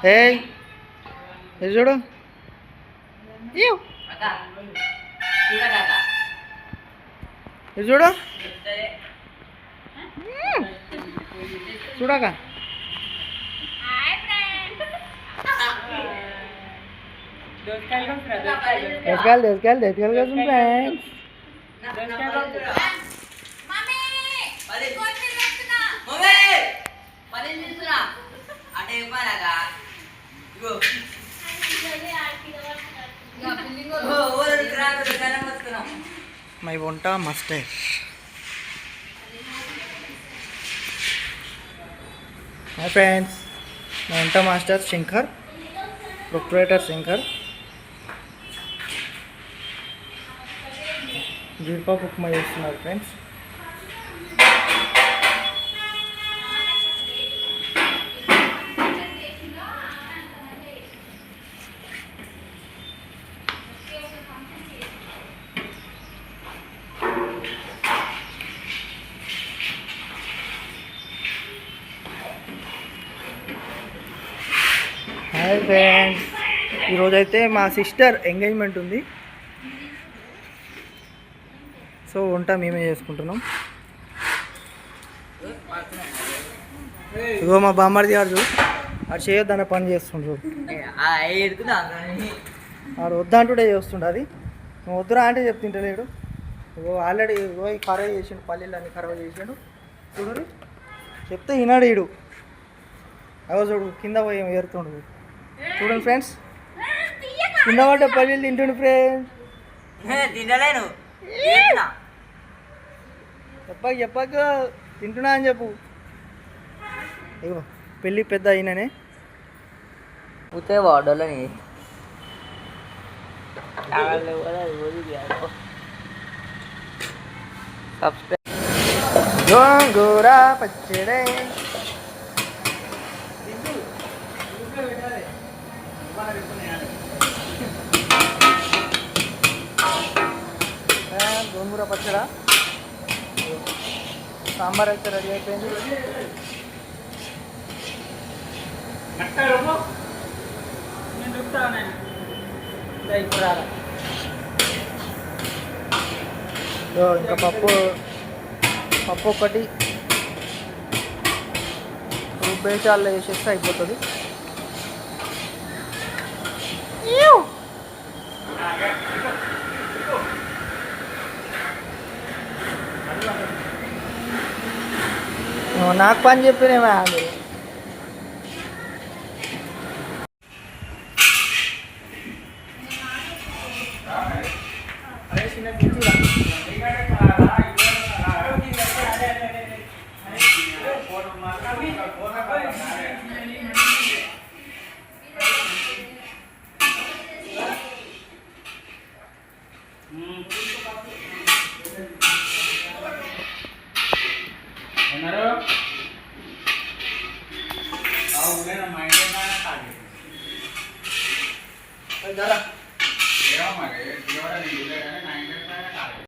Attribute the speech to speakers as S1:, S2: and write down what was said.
S1: ఏయ్ ఇది చూడు ఇది చూడు చూడక దోసకాయలు కోసం ఫ్రెండ్స్. మై వంట మాస్టర్. హాయ్ ఫ్రెండ్స్, మా వంట మాస్టర్ శంకర్, ప్రొప్రైటర్ శంకర్. జీడిపప్పు ఉప్మా చేస్తున్నారు ఫ్రెండ్స్. హాయ్ ఫ్రెండ్స్, ఈరోజైతే మా సిస్టర్ ఎంగేజ్మెంట్ ఉంది. సో వంట మేమే చేసుకుంటున్నాం. ఇగో మా బామ్మర్ది గారు అది చేయొద్దన్న పని చేస్తుండ్రు. వాడు వద్దంటుండే చేస్తుండే. అది నువ్వు వద్దురా అంటే చెప్తుంటలేడు. ఇగో ఆల్రెడీ ఇగో ఖరాబ్ చేసిండు, పల్లీలు అన్నీ ఖరాబ్ చేసిండు. చూడు చెప్తే వినాడు ఈడు. అగో చూడు కింద పోయి ఏరుతుండు. చూడండి ఫ్రెండ్స్, కింద పడ్డ పల్లీలు తింటుండు ఫ్రెండ్స్. చెప్పక తింటున్నా అని చెప్పు. ఇగో పెళ్ళి పెద్ద అయిననే వాడోళ్ళని గోంగూర పచ్చడి. గోంగూర పచ్చడా, సాంబార్ అయితే రెడీ అయిపోయింది. ఇంకా పప్పు ఒకటి బేషాల్లో వేసేస్తే అయిపోతుంది. నాకు పని చెప్పినేమా అది.